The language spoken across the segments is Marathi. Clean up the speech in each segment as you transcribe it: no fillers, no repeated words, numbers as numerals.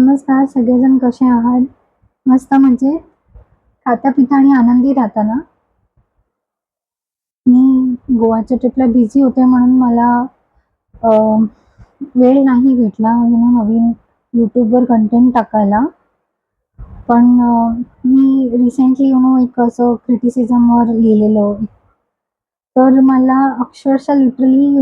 नमस्कार, सगळेजण कसे आहात? मस्त म्हणजे खाता-पिता आणि आनंदी राहता ना? मी गोवाच्या ट्रिपला बिझी होते म्हणून मला अ, वेळ नाही भेटला नवीन YouTubeवर कंटेंट टाकायला. पण मी रिसेंटली एक असं क्रिटिसिझमवर लिहिलेलं. तर मला अक्षरशः लिटरली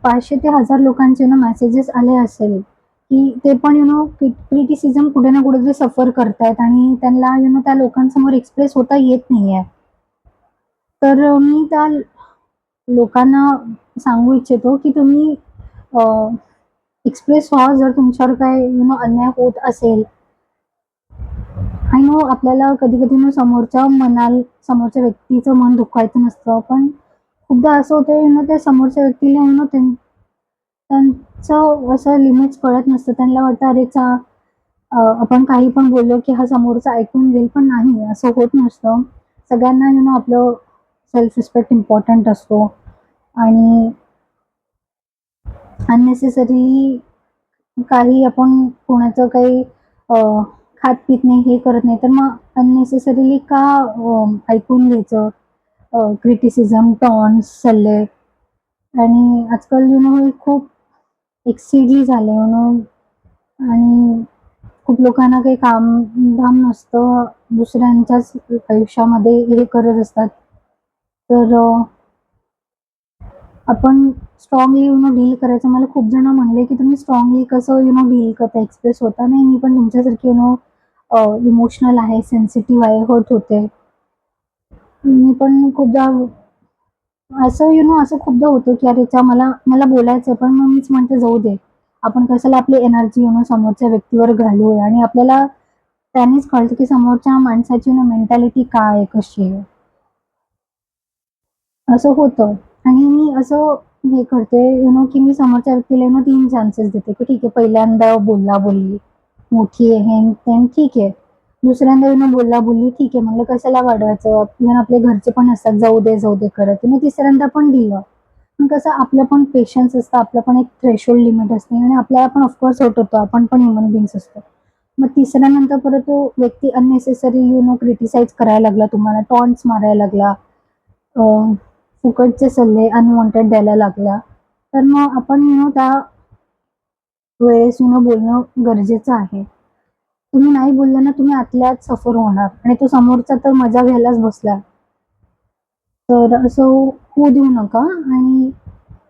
500 ते 1000 लोकांचे मेसेजेस आले असेल, की ते पण क्रिटिसिझम कुठे ना कुठेतरी सफर करतायत आणि त्यांना त्या लोकांसमोर एक्सप्रेस होता येत नाहीये. तर मी त्या लोकांना सांगू इच्छितो, की तुम्ही अ, एक्सप्रेस व्हा जर तुमच्यावर काही अन्याय होत असेल. आय नो आपल्याला कधी-कधी समोरच्या व्यक्तीचं मन दुखवायचं नसतं. पण खूपदा असं होतं त्या समोरच्या व्यक्तीला त्यांचं असं लिमिट्स कळत नसतं. त्यांना वाटतं अरे आपण काही पण बोललो, की हा समोरचा ऐकून घेईल. पण नाही, असं होत नसतं. सगळ्यांना आपलं सेल्फ रिस्पेक्ट इम्पोर्टंट असतो आणि अननेसेसरी काही आपण कोणाचं काही अ, खात-पीत नाही, हे करत नाही, तर मग अननेसेसरीली का ऐकून घ्यायचं क्रिटिसिझम, टॉन्ट्स, सल्ले आणि आजकाल हे खूप एक्सिडली झालंय आणि खूप लोकांना काही काम-धाम नसतं. दुसऱ्यांच्याच आयुष्यामध्ये हे करत असतात. तर आपण स्ट्राँगली डील करायचं. मला खूप जण म्हणले, की तुम्ही स्ट्राँगली कसं डील करता, एक्सप्रेस होता. नाही, मी पण तुमच्यासारखी इमोशनल आहे, सेन्सिटिव्ह आहे, हर्ट होते. मी पण खूपदा असं असं खूपदा होतं, की अरे मला मला बोलायचं पण मग मीच म्हणते जाऊ दे. आपण कशाला आपली एनर्जी समोरच्या व्यक्तीवर घालवूया आणि आपल्याला त्यानेच कळतं, की समोरच्या माणसाची मेंटॅलिटी काय आहे, कशी आहे. असं होतं आणि मी असं हे करते की मी समोरच्या व्यक्तीला 3 चान्सेस देते, की ठीक आहे पहिल्यांदा बोलला-बोलली, मोठी आहे हेन-तेन ठीक आहे. दुसऱ्यांदा बोलला-बोलली ठीक आहे. म्हणलं कशाला वाढवायचं? इव्हन आपले घरचे पण असतात, जाऊ दे, जाऊ दे करत. मी तिसऱ्यांदा पण दिलं. पण कसं आपलं पण पेशन्स असतं, आपलं पण एक थ्रेशोल्ड लिमिट असते आणि आपल्याला पण ऑफकोर्स हर्ट होतो. आपण पण ह्युमन बीइंग्स असतो. मग तिसऱ्यानंतर परत तो व्यक्ती अननेसेसरी क्रिटिसाइज करायला लागला तुम्हाला, टॉन्ट्स मारायला लागला. अ, फुकटचे सल्ले अनवॉन्टेड द्यायला लागला, तर मग आपण त्या वेळेस बोलणं गरजेचं आहे. तुम्ही नाही बोलला ना, तुम्ही आतल्या आत सफर होणार आणि तो समोरचा तर मजा घ्यायलाच बसला. तर असं होऊ देऊ नका आणि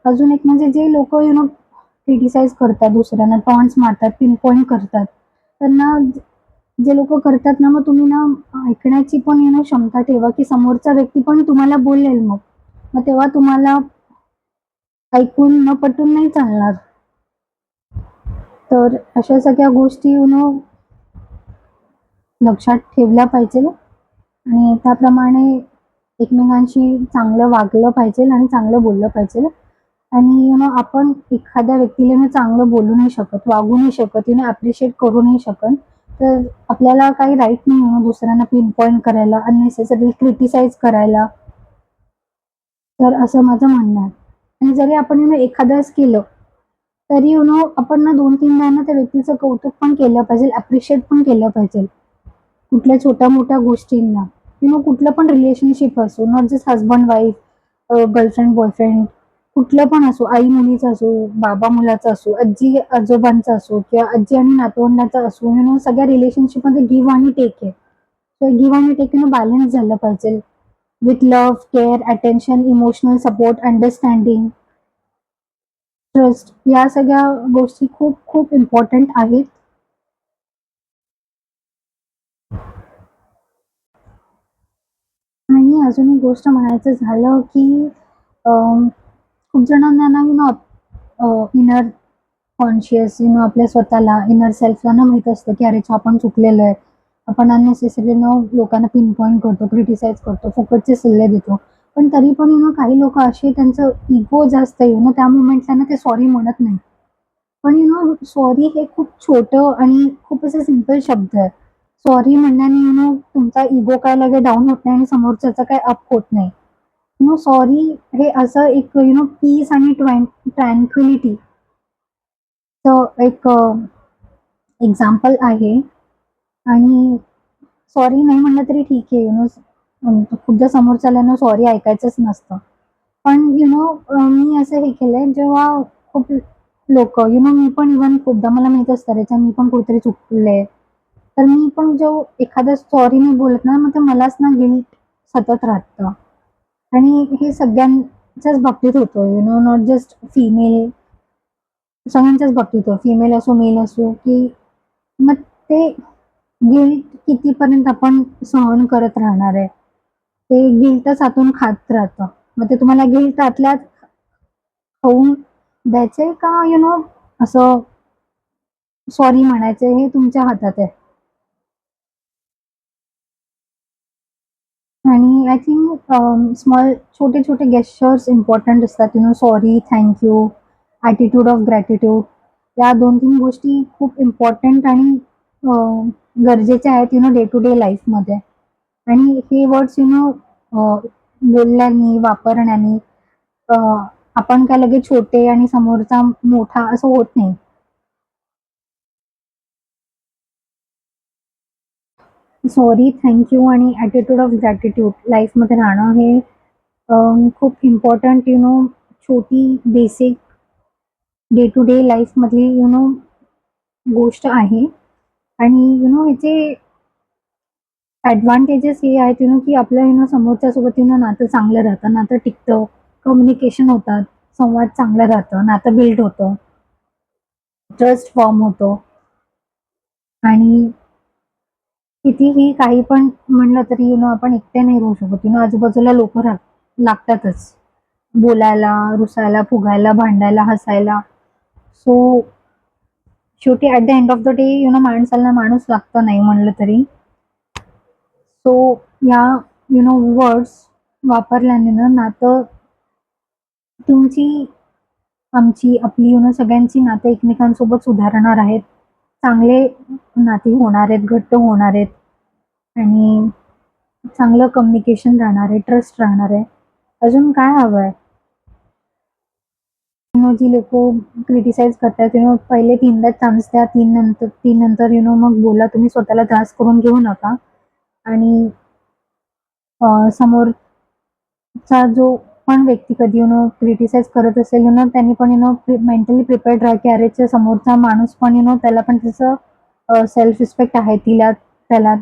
अजून एक म्हणजे जे लोकं क्रिटिसाइज करतात दुसऱ्यांना, टॉन्ट्स मारतात, पिन पॉइंट करतात. त्यांना जे लोकं करतात ना, मग तुम्ही ऐकण्याची पण क्षमता ठेवा, की समोरचा व्यक्ती पण तुम्हाला बोलेल मग. मग तेव्हा तुम्हाला ऐकून न पटून नाही चालणार. तर अशा सगळ्या गोष्टी लक्षात ठेवल्या पाहिजेल आणि त्याप्रमाणे एकमेकांशी चांगलं वागलं पाहिजेल आणि चांगलं बोललं पाहिजेल आणि आपण एखाद्या व्यक्तीला चांगलं बोलू नाही शकत, वागू नाही शकत, अप्रिशिएट करू नाही शकत. तर आपल्याला काही राइट नाही दुसऱ्यांना पिन पॉइंट करायला, अननेसेसरी क्रिटिसाइज करायला. तर असं माझं म्हणणं आहे. आणि जरी आपण एखाद्या वेळेस केलं, तरी आपण 2-3दा त्या व्यक्तीचं कौतुक पण केलं पाहिजे, अप्रिशिएट पण केलं पाहिजे. कुठल्या छोट्या-मोठ्या गोष्टींना. कुठलं पण रिलेशनशिप असो, not just husband wife, girlfriend boyfriend, कुठलं पण असो, आई मुलीचं असो, बाबा मुलाचं असो, आजी आजोबांचा असो किंवा आजी आणि नातवंडाचा असो, सगळ्या रिलेशनशिपमध्ये गिव्ह आणि टेक आहे. तर गिव्ह आणि टेक बॅलन्स झालं पाहिजे. With love, care, attention, emotional support, understanding, trust या सगळ्या गोष्टी खूप खूप इम्पॉर्टंट आहेत. आणि अजून एक गोष्ट म्हणायचं झालं, की खूप जणांना इनर कॉन्शियस आपल्या स्वतःला, इनर सेल्फला माहीत असतं, की अरे आपण चुकलेलो आहे. आपण अननेसेसरी लोकांना पिन पॉइंट करतो, क्रिटिसाइज करतो, फुकटचे सल्ले देतो. पण तरी पण काही लोकं असे त्यांचं इगो जास्त आहे त्या मोमेंटला ते सॉरी म्हणत नाही. पण सॉरी हे खूप छोटं आणि खूप असं सिंपल शब्द आहे. सॉरी म्हणण्याने तुमचा इगो काय लगेच डाउन होत नाही आणि समोरच्याचा काही अप होत नाही. सॉरी हे असं एक पीस आणि ट्रँक्विलिटी चं एक एक्झाम्पल आहे. आणि सॉरी नाही म्हणलं तरी ठीक आहे, खूपदा समोरच्याला सॉरी ऐकायचंच नसतं. पण मी असं हे केलंय जेव्हा खूप लोकं मी पण इव्हन खूपदा मला माहीत असतं रे, मी पण कुठेतरी चुकले. तर मी पण एखादा सॉरी नाही बोलत ना, मग ते मलाच ना गिल्ट सतत राहतं. आणि हे सगळ्यांच्याच बाबतीत होतं, नॉट जस्ट फिमेल, सगळ्यांच्याच बाबतीत होतं. फिमेल असो, मेल असो, की मग ते गिल्ट कितीपर्यंत आपण सहन करत राहणार आहे. ते गिल्टच आतून खात राहतं. मग ते तुम्हाला गिल्ट आतल्यात होऊन द्यायचंय का असं सॉरी म्हणायचं हे तुमच्या हातात आहे. आणि आय थिंक स्मॉल छोटे-छोटे गेस्चर्स इम्पोर्टंट असतात. Sorry, thank you, attitude of gratitude या 2-3 गोष्टी खूप इम्पोर्टंट आणि अ, गरजेच्या आहेत डे टू डे लाईफमध्ये. आणि हे वर्ड्स बोलल्याने, वापरण्याने अ, आपण काय लगेच छोटे आणि समोरचा मोठा असं होत नाही. सॉरी, थँक यू आणि ॲटिट्यूड ऑफ ग्रॅटिट्यूड लाईफमध्ये राहणं हे खूप इम्पोर्टंट छोटी बेसिक डे टू डे लाईफमधली गोष्ट आहे. आणि ह्याचे ॲडव्हांटेजेस हे आहेत की आपलं समोरच्यासोबत नातं चांगलं राहतं, नातं टिकतं, कम्युनिकेशन होतात, संवाद चांगला राहतं, नातं बिल्ड होतं, ट्रस्ट फॉर्म होतो. आणि कितीही काही पण म्हणलं तरी आपण एकटे नाही राहू शकत. आजूबाजूला लोकं लागतातच. बोलायला, रुसायला, फुगायला, भांडायला, हसायला. सो शेवटी at the end of the day माणसाला माणूस लागतं नाही म्हणलं तरी. सो या वर्ड्स वापरल्याने नातं तुमची, आमची, आपली सगळ्यांची नातं एकमेकांसोबत सुधारणार आहेत. चांगले नाती होणार आहेत, घट्ट होणार आहेत आणि चांगलं कम्युनिकेशन राहणार आहे, ट्रस्ट राहणार आहे. अजून काय हवंय? जी लोकं क्रिटिसाइज करतायत पहिले 3दा चान्स द्या. 3 नंतर मग बोला. तुम्ही स्वतःला त्रास करून घेऊ नका. आणि समोरचा जो पण व्यक्ती कधी क्रिटिसाइज करत असेल त्यांनी पण मेंटली प्रिपेअर्ड राहा, की अरे समोरचा माणूस पण त्याला पण त्याचं सेल्फ रिस्पेक्ट आहे. त्याला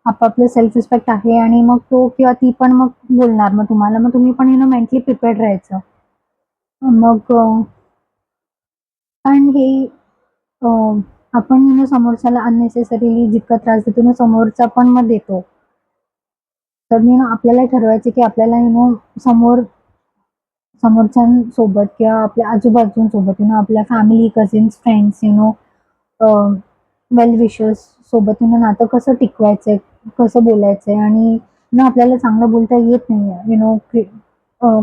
आपापलं सेल्फ रिस्पेक्ट आहे आणि मग तो किंवा ती पण मग बोलणार मग तुम्हाला. मग तुम्ही पण मेंटली प्रिपेअर्ड राहायचं. मग आणि हे अ, आपण समोरच्याला अननेसेसरीली जितका त्रास देतो समोरचा पण मग देतो. तर आपल्याला ठरवायचं की आपल्याला समोर समोरच्यांसोबत किंवा आपल्या आजूबाजूंसोबत आपल्या फॅमिली, कझिन्स, फ्रेंड्स अ, वेल विशर्स सोबत नातं कसं टिकवायचंय, कसं बोलायचंय. आणि आपल्याला चांगलं बोलता येत नाहीये.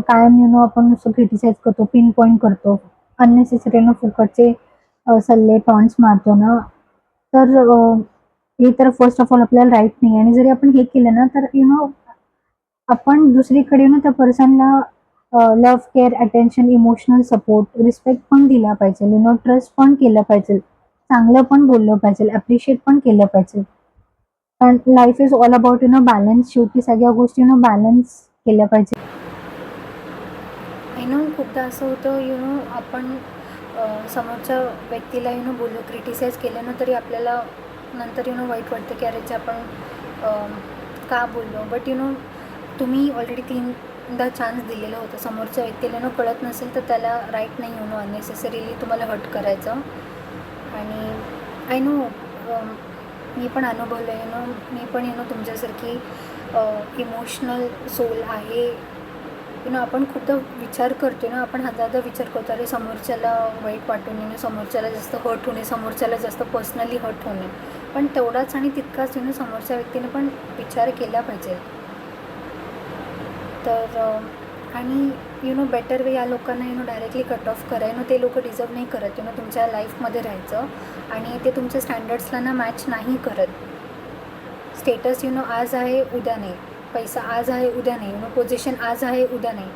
कायम आपण नुसतं क्रिटिसाइज करतो, पिन पॉइंट करतो. अननेसेसरी फुकटचे सल्ले, टॉन्ट्स मारतो ना, तर हे तर फर्स्ट ऑफ ऑल आपल्याला राईट नाही. आणि जरी आपण हे केलं ना, तर आपण दुसरीकडे त्या पर्सनला love, care, attention, emotional support, respect पण दिला पाहिजे. ट्रस्ट पण केलं पाहिजे. चांगलं पण बोललं पाहिजे, अप्रिशिएट पण केलं पाहिजे. कारण life is all about balance. शेवटी सगळ्या गोष्टी बॅलन्स केल्या पाहिजे. खूपदा असं होतं आपण समोरच्या व्यक्तीला बोललो, क्रिटिसाइज केलं ना, तरी आपल्याला नंतर वाईट वाटतं की अरे आपण का बोललो. बट तुम्ही ऑलरेडी 3दा चान्स दिलेलं होतं. समोरच्या व्यक्तीला कळत नसेल तर त्याला राईट नाही अननेसेसरीली तुम्हाला हर्ट करायचं. आणि आय नो मी पण अनुभवलं आहे मी पण तुमच्यासारखी इमोशनल सोल आहे. आपण खूपदा विचार करतो आपण हजारदा विचार करतो अरे समोरच्याला वाईट वाटू नये, समोरच्याला जास्त हर्ट होणे, समोरच्याला जास्त पर्सनली हर्ट होणे. पण तेवढाच आणि तितकाच समोरच्या व्यक्तीने पण विचार केला पाहिजे. तर आणि बेटर वे या लोकांना डायरेक्टली कट ऑफ करा. ते लोक डिझर्व नाही करत तुमच्या लाईफमध्ये राहायचं. आणि ते तुमच्या स्टँडर्ड्सला मॅच नाही करत. स्टेटस आज आहे उद्या नाही, पैसा आज आहे उद्या नाही, पोझिशन आज आहे उद्या नाही.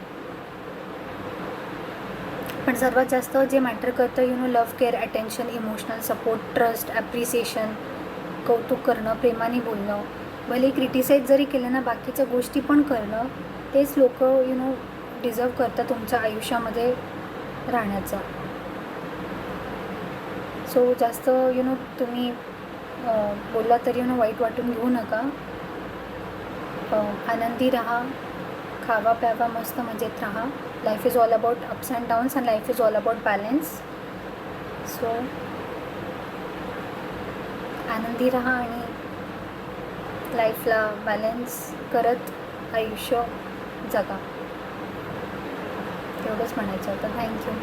पण सर्वात जास्त जे मॅटर करतं love, care, attention, emotional support, trust, appreciation, कौतुक करणं, प्रेमाने बोलणं, भले क्रिटिसाईज जरी केलं ना, बाकीच्या गोष्टी पण करणं, तेच लोक डिझर्व करतात तुमच्या आयुष्यामध्ये राहण्याचा. सो जास्त तुम्ही बोलला तरी वाईट वाटून घेऊ नका. आनंदी राहा, खावा प्यावा, मस्त मजेत राहा. Life is all about ups and downs and life is all about balance. So आनंदी राहा आणि लाईफला बॅलन्स करत आयुष्य जगा. एवढंच म्हणायचं होतं. थँक्यू.